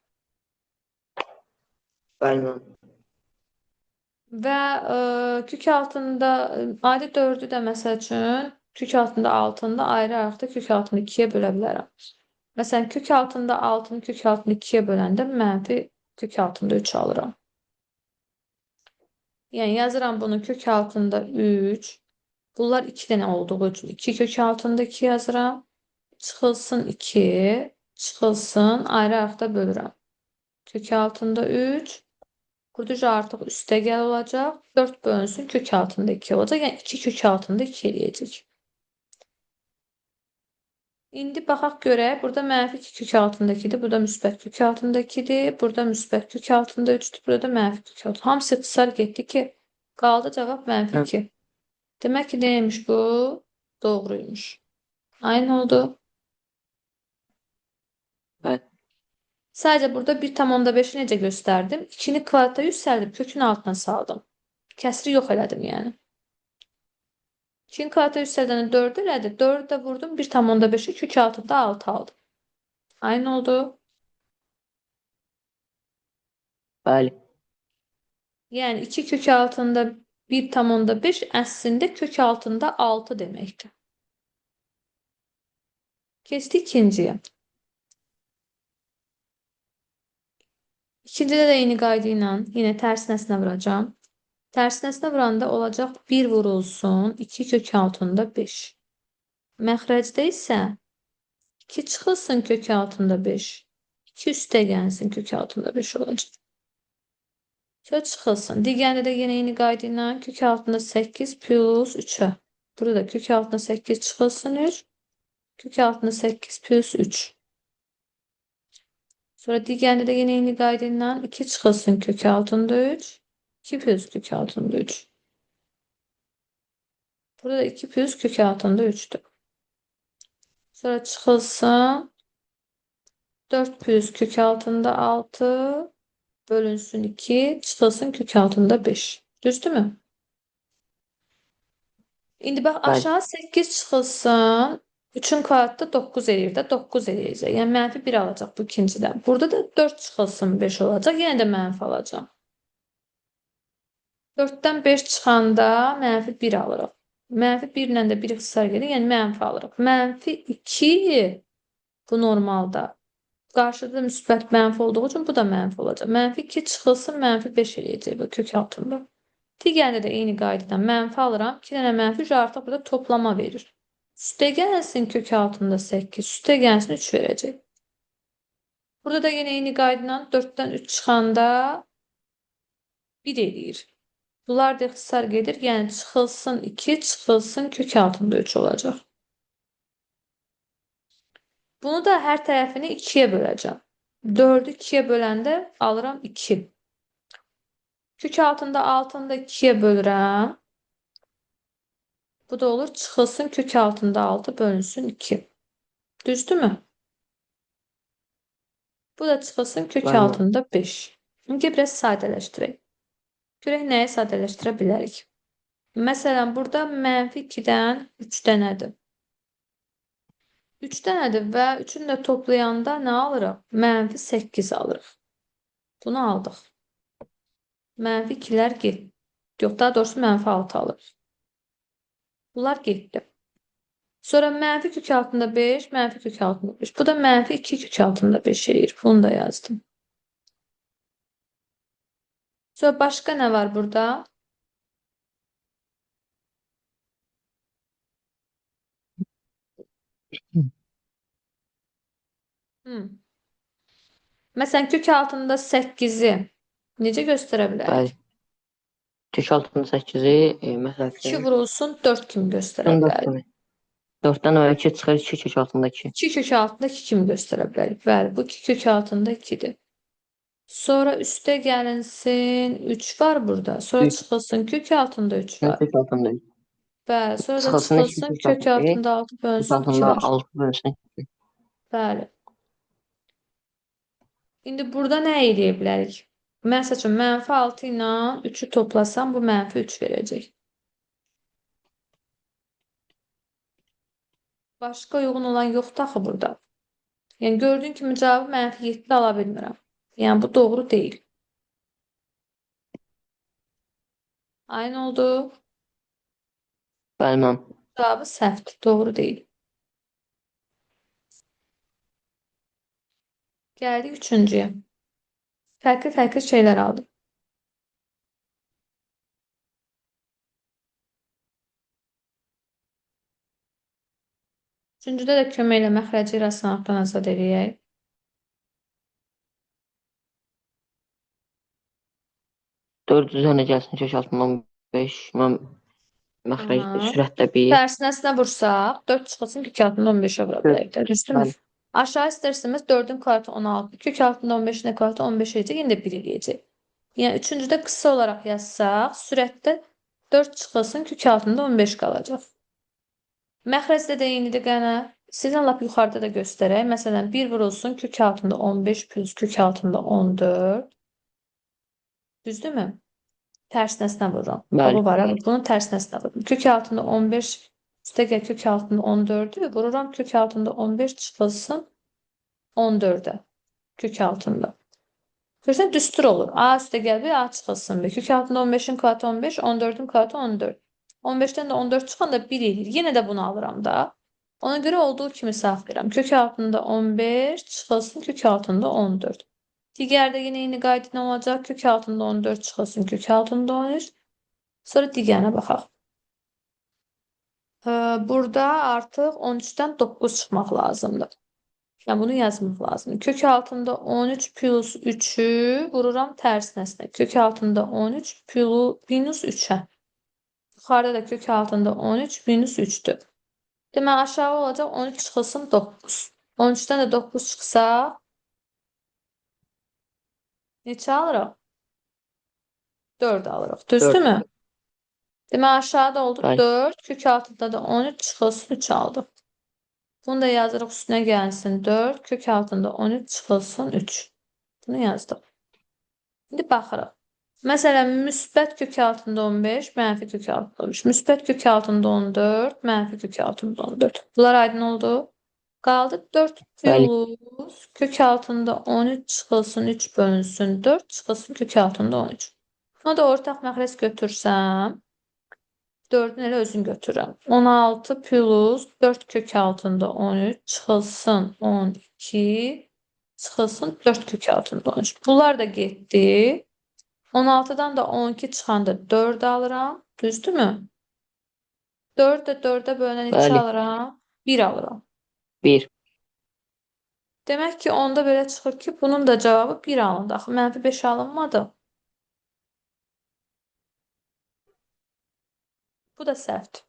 Bəli. Və kök altında adi 4'ü də məsəl üçün kök altında 6'ını da ayıraraq da kök altında 2'yə bölə bilərəm. Məsələn kök altında 6'nı kök altında 2'yə böləndə mənfi kök altında 3 alıram. Yəni yazıram bunu kök altında 3. Bunlar 2 dənə olduğu üçün 2 kök altında 2 yazıram. Çıxılsın 2. Çıxılsın ayıraraq da bölürəm. Kök altında 3. Burada artıq üstə gəl olacaq. 4 bölünsün kök altında 2 olacaq. Yəni 2 kök altında 2 eləyəcək. İndi baxaq görək. Burada mənfi 2 kök altındakidir. Burada müsbət kök altındakidir. Burada müsbət kök altında 3'dür. Burada mənfi kök altında. Hamısı ixtisar getdi ki, qaldı cavab mənfi 2. Demək ki, neymiş bu? Doğruymuş. Aynı oldu. Evet. Sadece burada 1 tam onda 5'i necə gösterdim? 2'ni kvadrata yüksəldim. Kökün altına saldım. Kəsri yox elədim yəni. 2'ni kvadrata yüksəldəndə 4 elədi. 4'ü də vurdum. 1 tam onda 5'i kök altında 6 aldım. Aynı oldu. Bəli. Yəni 2 kök altında 1 tam onda 5 əslində kök altında 6 deməkdir. Keçdik ikinciyə. İkincide de yeni qayda ilə yine tərsinəsinə vuracağım. Tərsinəsinə vuranda olacaq 1 vurulsun 2 kök altında 5. Məxrəcdə isə 2 çıxılsın kök altında 5. 2 üstə gəlsin kök altında 5 olacaq. Sonra çıxılsın. Digərində də yenə eyni qayda ilə kök altında 8 plus 3'ə. Burada da kök altında 8 çıxılsın 3. Kök altında 8 plus 3. Sonra digərində də yenə eyni qayda ilə 2 çıxılsın kök altında 3. 2 plus kök altında 3. Burada da 2 plus kök altında 3'tür. Sonra çıxılsın 4 plus kök altında 6 bölünsün 2 çıxılsın kök altında 5. Düzdürmü? İndi bax Bəli. aşağı 8 çıxılsın. 3'ün kvadratı 9 eləyir də 9 eləyəcək. Yəni mənfi 1 alacaq bu ikincidən. Burada da 4 çıxılsın 5 olacaq. Yenə də mənfi alacaq. 4'dən 5 çıxanda mənfi 1 alırıq. Mənfi 1 ilə də 1 ixtisar gedir. Yəni mənfi alırıq. Mənfi 2 bu normalda. Qarşıda müsbət mənfi olduğu üçün bu da mənfi olacaq. Mənfi 2 çıxılsın mənfi 5 eləyəcək bu kök altında. Digərində də eyni qaydadan mənfi alıram. 2 dənə mənfi artıq burada toplama verir. Üstə gəlsin kök altında 8, üstə gəlsin 3 verəcək. Burada da yenə eyni qaydadan 4'dən 3 çıxanda 1 eləyir. Bunlar da ixtisar gedir. Yəni çıxılsın 2, çıxılsın kök altında 3 olacaq. Bunu da hər tərəfini 2'yə böləcəm. 4'ü 2'yə böləndə alıram 2. Kök altında 6'ını da 2'yə bölürəm. Bu da olur çıxılsın kök altında 6 bölünsün 2. Düzdürmü? Bu da çıxılsın kök Bəli. altında 5. İndi biraz sadələşdirək. Görək nəyi sadələşdirə bilərik. Məsələn, burada mənfi 2'dən 3 dənədir. 3 dənədir və 3'ünü də toplayanda nə alırıq? Mənfi 8 alırıq. Bunu aldıq. Mənfi 2'lər getdi. Yox, daha doğrusu mənfi 6 alırıq. Bunlar getdi. Sonra mənfi kök altında 5, mənfi kök altında 5. Bu da mənfi 2 kök altında 5 eləyir. Bunu da yazdım. Sonra başqa nə var burada? Məsələn, kök altında 8'i necə göstərə Bəli. bilərik? Kök altında 8'i məsəl 2 üçün vurulsun 4 kimi göstərə 4 bilərik. kimi. 4'dən əvvəl 2 çıxır 2 kök altında 2. 2 kök altında 2 kimi göstərə bilərik. Bəli, bu 2 kök altında 2'dir. Sonra üstə gəlinsin 3 var burada. Sonra Üç. çıxılsın kök altında 3 var. Kök altında 3. Bəli, sonra da Çıxılsın 2 çıxılsın kök kök altında 2. altında 6 Kök bölünsün 2 altında var. 6 bölünsün 2. Bəli. İndi burada nə eləyə bilərik? Məsəl üçün, mənfi 6 ilə 3'ü toplasam, bu mənfi 3 verəcək. Başqa uyğun olan yoxdur axı burada. Yəni, gördüyün kimi cavabı mənfi 7 ala bilmirəm. Yəni, bu doğru deyil. Aynı oldu. Bəli, mənim. Cavabı səhvdir. Doğru deyil. Gəldik 3-cüyə. Fərqli-fərqli şeylər aldım. Üçüncüdə də kömək ilə məxrəci rasionallıqdan azad eləyək. Dörd üzərinə gəlsin kök altında 15. Mən məxrəc Aha. sürətdə 1. Tərsinəsinə vursaq, 4 çıxılsın kök altında 15'ə vura bilərik də. Düzdürmü? Bəli. Aşağı istərsəmiz 4'ün kvadratı 16. Kök altında 15'in də kvadratı 15 eləyəcək. Yenə də 1 eləyəcək. Yəni, üçüncüdə qısa olaraq yazsaq, sürətdə 4 çıxılsın kök altında 15 qalacaq. Məxrəcdə də eynidir qənə. Sizin lap yuxarıda da göstərək. Məsələn, 1 vurulsun kök altında 15 plus kök altında 14. Düzdürmü? Tərsinəsinə vururam. Bəli. Bu var, bunun tərsinəsinə vururam. Kök altında 15 üstə gəl kök altında 14'ü vururam kök altında 15 çıxılsın 14'ə. Kök altında. Görürsən, düstur olur. A üstə gəl bir A çıxılsın bir. Kök altında 15'in kvadratı 15, 14'ün kvadratı 14. 15'dən də 14 çıxanda 1 eləyir. Yenə də bunu alıram da. Ona görə olduğu kimi saxlayıram. Kök altında 15 çıxılsın kök altında 14. Digərdə yenə eyni qayda nə olacaq? Kök altında 14 çıxılsın kök altında 13. Sonra digərinə baxaq. Burada artıq 13'dən 9 çıxmaq lazımdır. Yəni bunu yazmaq lazımdır. Kök altında 13 plus 3'ü vururam tərsinəsinə. Kök altında 13 minus 3'ə. Yuxarıda da kök altında 13 minus 3'dür. Deməli aşağı olacaq 13 çıxılsın 9. 13'dən də 9 çıxsa neçə alırıq? 4 alırıq. 4. Düzdürmü? Deməli aşağıda oldu Bəli. 4. Kök altında da 13 çıxılsın 3 aldıq. Bunu da yazırıq üstünə gəlsin 4. Kök altında 13 çıxılsın 3. Bunu yazdıq. İndi baxırıq. Məsələn, müsbət kök altında 15, mənfi kök altında 13. Müsbət kök altında 14, mənfi kök altında 14. Bunlar aydın oldu. Qaldı 4 Bəli. plus kök altında 13 çıxılsın 3 bölünsün 4 çıxılsın kök altında 13. Buna da ortaq məxrəc götürsəm 4'ün elə özünü götürürəm. 16 plus 4 kök altında 13 çıxılsın 12 çıxılsın 4 kök altında 13. Bunlar da getdi. 16'dan da 12 çıxanda 4 alıram. Düzdürmü? 4 də 4'ə bölünən 2 Bəli. alıram. 1 alıram. 1. Demək ki, onda belə çıxır ki, bunun da cavabı 1 alındı. Axı mənfi 5 alınmadı. Bu da səhvdir.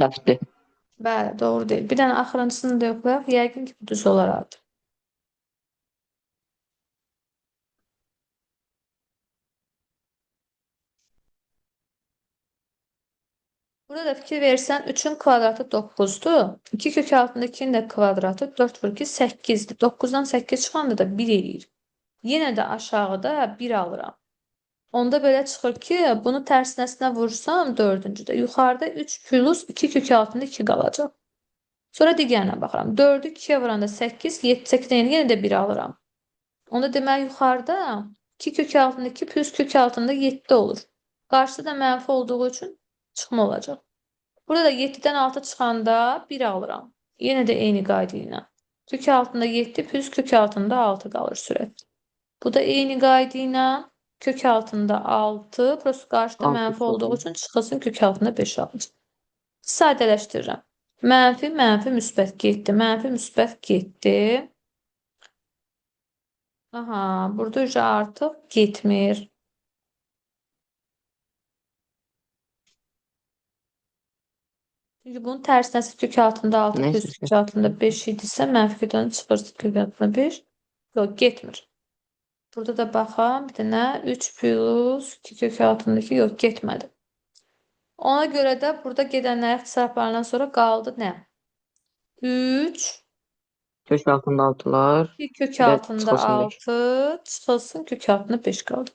Səhvdir. Bəli, doğru deyil. Bir dənə axırıncısını da yoxlayaq. Yəqin ki, bu düz olaraq. Burada da fikir verirsən 3'ün kvadratı 9'dur. 2 kök altındakinin də kvadratı 4 vur ki 8'dir. 9'dan 8 çıxanda da 1 eləyir. Yenə də aşağıda 1 alıram. Onda belə çıxır ki, bunu tərsinəsinə vursam 4-cüdə. Yuxarıda 3 plus 2 kök altında 2 qalacaq. Sonra digərinə baxıram. 4'ü 2'yə vuranda 8, 8'dən yenə də 1 alıram. Onda deməli yuxarıda 2 kök altında 2 plus kök altında 7 olur. Qarşıda da mənfi olduğu üçün çıxma olacaq. Burada da 7'dən 6 çıxanda 1 alıram. Yenə də eyni qayda ilə. Kök altında 7 plus kök altında 6 qalır sürət. Bu da eyni qayda ilə kök altında 6 plus qarşıda 6 mənfi olduğu çıxılsın. üçün çıxılsın kök altında 5 alacaq. Sadələşdirirəm. Mənfi, mənfi, müsbət getdi. Mənfi, müsbət getdi. Aha, burada üzə artıq getmir. Çünki bunun tərsinəsi kök altında 6 plus Neyse. kök altında 5 idisə mənfi kökdən çıxırsa kök altında 5. Yox, getmir. Burada da baxam, bir dənə 3 plus 2 kök altındakı yox, getmədi. Ona görə də burada gedənlər ixtisarlarından sonra qaldı nə? 3 Kök altında 6'lar. 2 kök Bir də altında çıxılsın 5. 6 çıxılsın kök altında 5 qaldı.